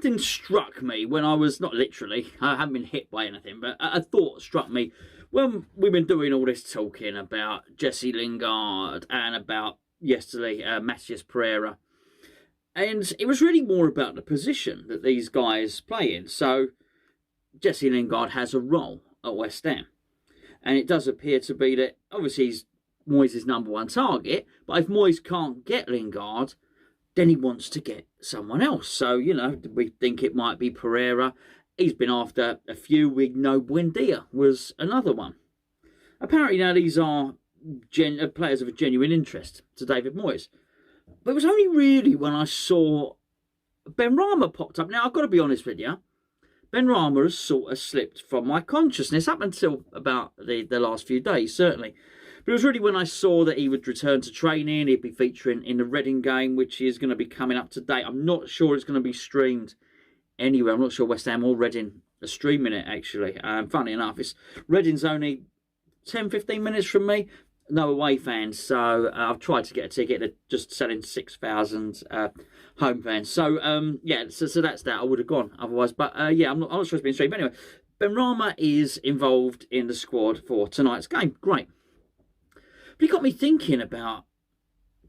something struck me when I was, not literally, I haven't been hit by anything, but a thought struck me when we've been doing all this talking about Jesse Lingard and about yesterday Matthias Pereira. And it was really more about the position that these guys play in. So Jesse Lingard has a role at West Ham. And it does appear to be that, obviously, he's Moyes' number one target. But if Moyes can't get Lingard, then he wants to get someone else. So, you know, we think it might be Pereira. He's been after a few. We know Buendia was another one. Apparently now these are players of a genuine interest to David Moyes. But it was only really when I saw Benrahma popped up. Now, I've got to be honest with you. Benrahma has sort of slipped from my consciousness up until about the last few days, certainly. But it was really when I saw that he would return to training. He'd be featuring in the Reading game, which is going to be coming up today. I'm not sure it's going to be streamed anywhere. I'm not sure West Ham or Reading are streaming it, actually. Funny enough, Reading's only 10-15 minutes from me. No away fans, so I've tried to get a ticket. They're just selling 6,000 home fans. So yeah, so that's that. I would have gone otherwise, but yeah, I'm not sure it's been streamed. But anyway, Benrahma is involved in the squad for tonight's game. Great, but it got me thinking about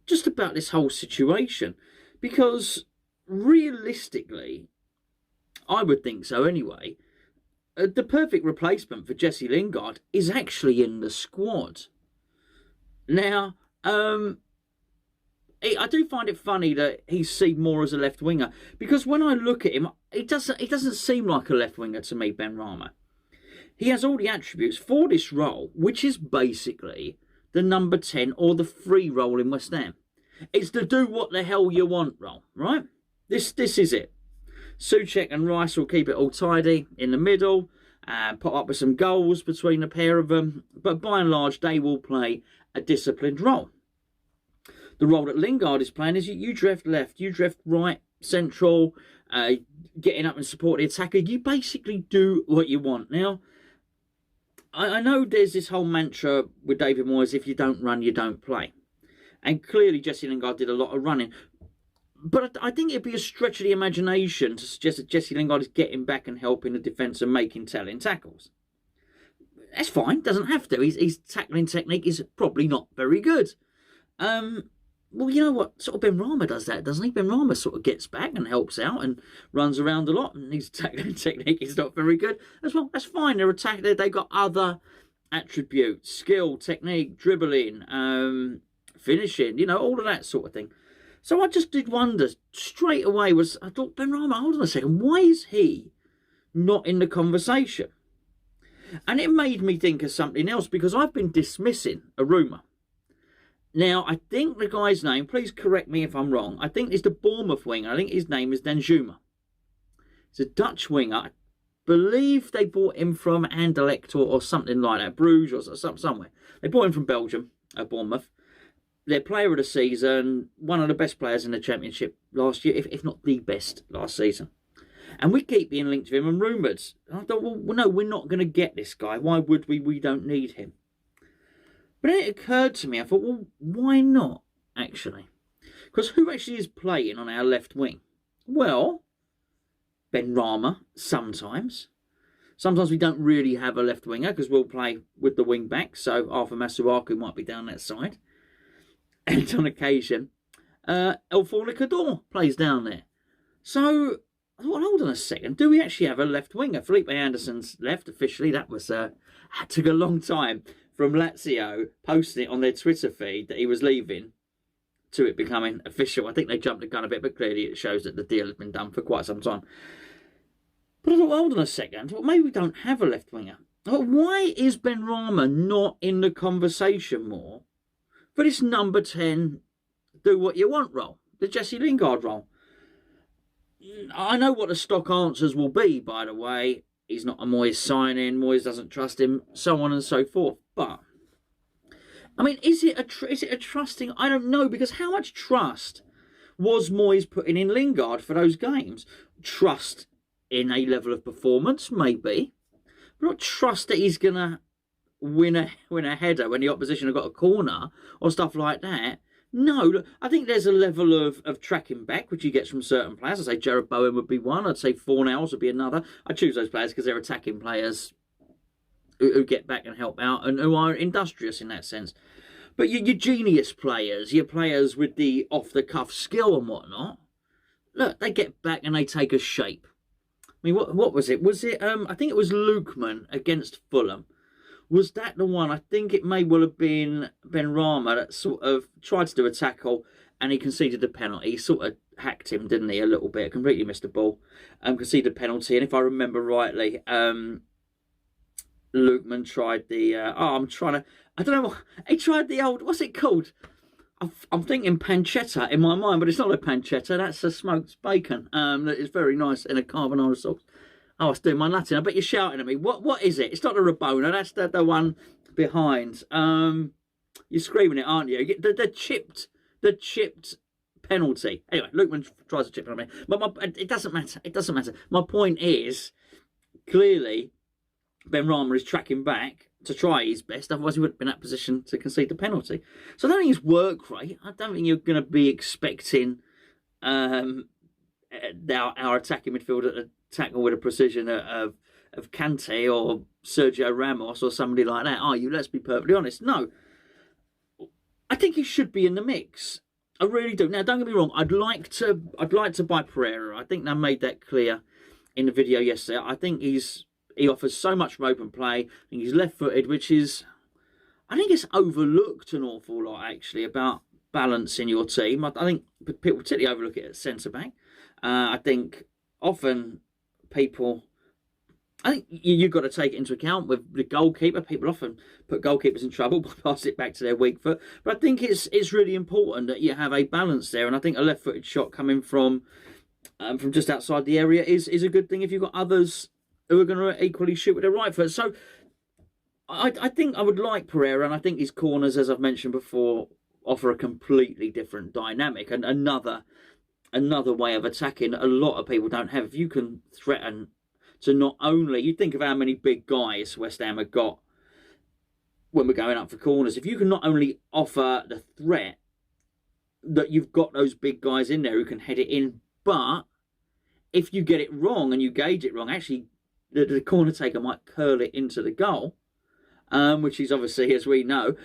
this whole situation, because realistically, I would think so anyway. The perfect replacement for Jesse Lingard is actually in the squad. Now, I do find it funny that he's seen more as a left winger, because when I look at him, it doesn't seem like a left winger to me, Benrahma. He has all the attributes for this role, which is basically the number 10 or the free role in West Ham. It's the do what the hell you want role, right? This is it. Souček and Rice will keep it all tidy in the middle, put up with some goals between the pair of them, but by and large, they will play a disciplined role. The role that Lingard is playing is you drift left, you drift right, central, getting up and support the attacker. You basically do what you want. Now, I know there's this whole mantra with David Moyes, if you don't run, you don't play. And clearly Jesse Lingard did a lot of running. But I think it'd be a stretch of the imagination to suggest that Jesse Lingard is getting back and helping the defence and making telling tackles. That's fine, doesn't have to. His tackling technique is probably not very good. Well, you know what? Sort of Benrahma does that, doesn't he? Benrahma sort of gets back and helps out and runs around a lot, and his tackling technique is not very good as well. That's fine. They've got other attributes: skill, technique, dribbling, finishing. You know, all of that sort of thing. So I just did wonder straight away. I thought, Benrahma, hold on a second. Why is he not in the conversation? And it made me think of something else, because I've been dismissing a rumour. Now, I think the guy's name, please correct me if I'm wrong, I think it's the Bournemouth winger. I think his name is Danjuma. He's a Dutch winger. I believe they bought him from Anderlecht or something like that, Bruges or somewhere. They bought him from Belgium, Bournemouth. Their player of the season, one of the best players in the Championship last year, if not the best last season. And we keep being linked to him and rumoured. And I thought, well, no, we're not going to get this guy. Why would we? We don't need him. But then it occurred to me, I thought, well, why not, actually? Because who actually is playing on our left wing? Well, Benrahma, sometimes. Sometimes we don't really have a left winger, because we'll play with the wing back. So Arthur Masuaku might be down that side. And on occasion, El Fornicador plays down there. So I thought, hold on a second. Do we actually have a left winger? Felipe Anderson's left officially. That was took a long time from Lazio posting it on their Twitter feed that he was leaving to it becoming official. I think they jumped the gun a bit, but clearly it shows that the deal has been done for quite some time. But I thought, hold on a second. Well, maybe we don't have a left winger. But why is Benrahma not in the conversation more for this number 10 do what you want role, the Jesse Lingard role? I know what the stock answers will be, by the way. He's not a Moyes signing, Moyes doesn't trust him, so on and so forth. But, I mean, is it a trusting? I don't know, because how much trust was Moyes putting in Lingard for those games? Trust in a level of performance, maybe. But not trust that he's going to win a header when the opposition have got a corner or stuff like that. No, look, I think there's a level of tracking back which he gets from certain players. I'd say Jared Bowen would be one. I'd say Fornals would be another. I choose those players because they're attacking players who get back and help out and who are industrious in that sense. But your genius players, your players with the off-the-cuff skill and whatnot, look, they get back and they take a shape. I mean, what was it? Was it, I think it was Lukeman against Fulham. Was that the one? I think it may well have been Benrahma that sort of tried to do a tackle and he conceded the penalty. He sort of hacked him, didn't he, a little bit? Completely missed the ball. Conceded the penalty. And if I remember rightly, Lukeman tried the... I don't know. He tried the old... What's it called? I'm thinking pancetta in my mind, but it's not a pancetta. That's a smoked bacon. That is very nice in a carbonara sauce. Oh, I was doing my Latin. I bet you're shouting at me. What is it? It's not the Rabona. That's the one behind. You're screaming it, aren't you? The chipped penalty. Anyway, Lukeman tries to chip it on me. But it doesn't matter. It doesn't matter. My point is, clearly, Benrahma is tracking back to try his best. Otherwise, he wouldn't have been in that position to concede the penalty. So I don't think his work rate. I don't think you're going to be expecting our attacking midfielder to tackle with a precision of Kante or Sergio Ramos or somebody like that, are you? Let's be perfectly honest. No. I think he should be in the mix. I really do. Now, don't get me wrong. I'd like to buy Pereira. I think they made that clear in the video yesterday. I think he offers so much from open play. I think he's left-footed, which is, I think it's overlooked an awful lot actually about balance in your team. I think people particularly overlook it at centre back. I think often people, I think you've got to take it into account with the goalkeeper. People often put goalkeepers in trouble by passing it back to their weak foot. But I think it's really important that you have a balance there. And I think a left-footed shot coming from just outside the area is a good thing if you've got others who are going to equally shoot with their right foot. So I think I would like Pereira, and I think his corners, as I've mentioned before, offer a completely different dynamic and another way of attacking that a lot of people don't have. If you can threaten to not only... You think of how many big guys West Ham have got when we're going up for corners. If you can not only offer the threat that you've got those big guys in there who can head it in, but if you get it wrong and you gauge it wrong, actually the corner taker might curl it into the goal, which is obviously, as we know,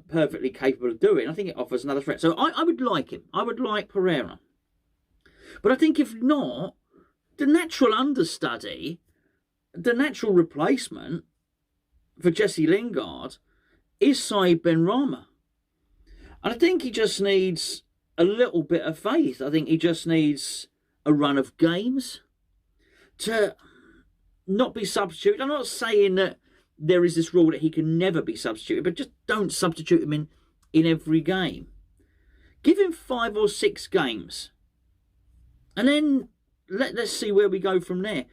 perfectly capable of doing. I think it offers another threat. So I would like him. I would like Pereira. But I think if not, the natural understudy, the natural replacement for Jesse Lingard is Said Benrahma. And I think he just needs a little bit of faith. I think he just needs a run of games to not be substituted. I'm not saying that there is this rule that he can never be substituted, but just don't substitute him in every game. Give him 5 or 6 games. And then let's see where we go from there.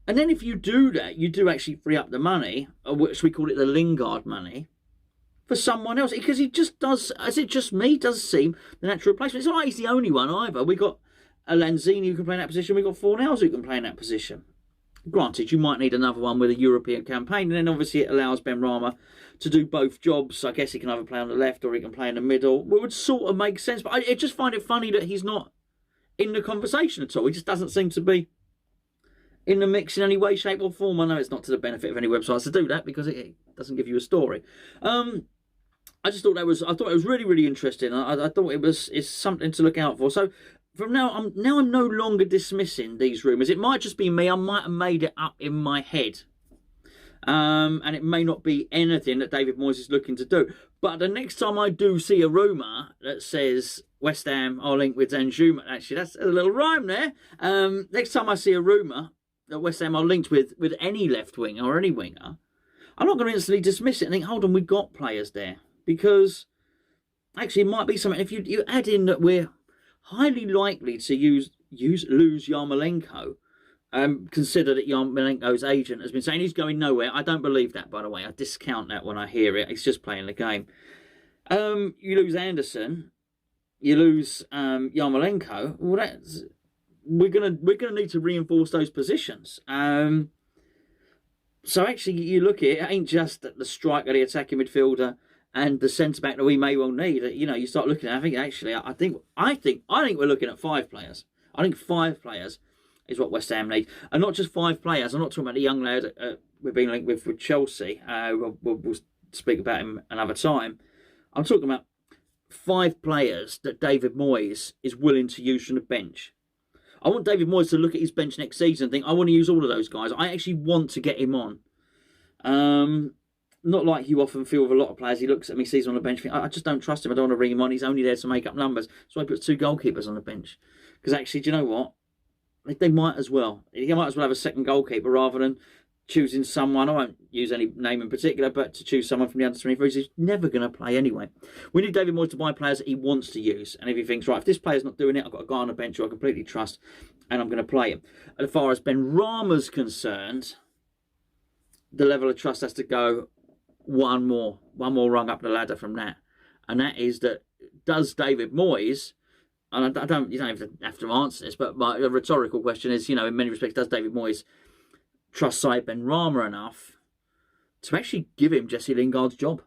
And then if you do that, you do actually free up the money, which we call it the Lingard money, for someone else. Because he just does, as it just me, does seem the natural replacement. It's not like he's the only one either. We got a Lanzini who can play in that position. We got Fornals who can play in that position. Granted, you might need another one with a European campaign. And then obviously it allows Benrahma to do both jobs. I guess he can either play on the left or he can play in the middle. It would sort of make sense. But I just find it funny that he's not in the conversation at all. He just doesn't seem to be in the mix in any way, shape or form. I know it's not to the benefit of any websites to do that because it doesn't give you a story. I just thought it was really, really interesting. I thought it's something to look out for. So from now, I'm no longer dismissing these rumours. It might just be me. I might have made it up in my head. And it may not be anything that David Moyes is looking to do. But the next time I do see a rumour that says West Ham are linked with Danjuma, actually, that's a little rhyme there. Next time I see a rumour that West Ham are linked with any left winger or any winger, I'm not going to instantly dismiss it and think, hold on, we've got players there. Because actually it might be something. If you add in that we're highly likely to lose Yarmolenko, consider that Yarmolenko's agent has been saying he's going nowhere. I don't believe that, by the way. I discount that when I hear it. He's just playing the game. You lose Anderson, you lose Yarmolenko. Well, we're gonna need to reinforce those positions. So actually, you look at it, it ain't just the striker, the attacking midfielder, and the centre back that we may well need. You know, you start looking at. I think actually, I think we're looking at 5 players. I think 5 players is what West Ham need, and not just 5 players. I'm not talking about the young lad we're being linked with Chelsea. We'll speak about him another time. I'm talking about 5 players that David Moyes is willing to use from the bench. I want David Moyes to look at his bench next season and think, I want to use all of those guys. I actually want to get him on. Not like you often feel with a lot of players. He looks at me, sees him on the bench, I just don't trust him. I don't want to bring him on. He's only there to make up numbers. So I put 2 goalkeepers on the bench. Because actually, do you know what? They might as well. He might as well have a second goalkeeper rather than choosing someone. I won't use any name in particular, but to choose someone from the under 23s who's never going to play anyway. We need David Moyes to buy players that he wants to use. And if he thinks, right, if this player's not doing it, I've got a guy on the bench who I completely trust and I'm going to play him. As far as Benrahma's concerned, the level of trust has to go one more rung up the ladder from that. And that is that, does David Moyes, and you don't even have to answer this, but my rhetorical question is, you know, in many respects, does David Moyes trust Said Benrahma enough to actually give him Jesse Lingard's job?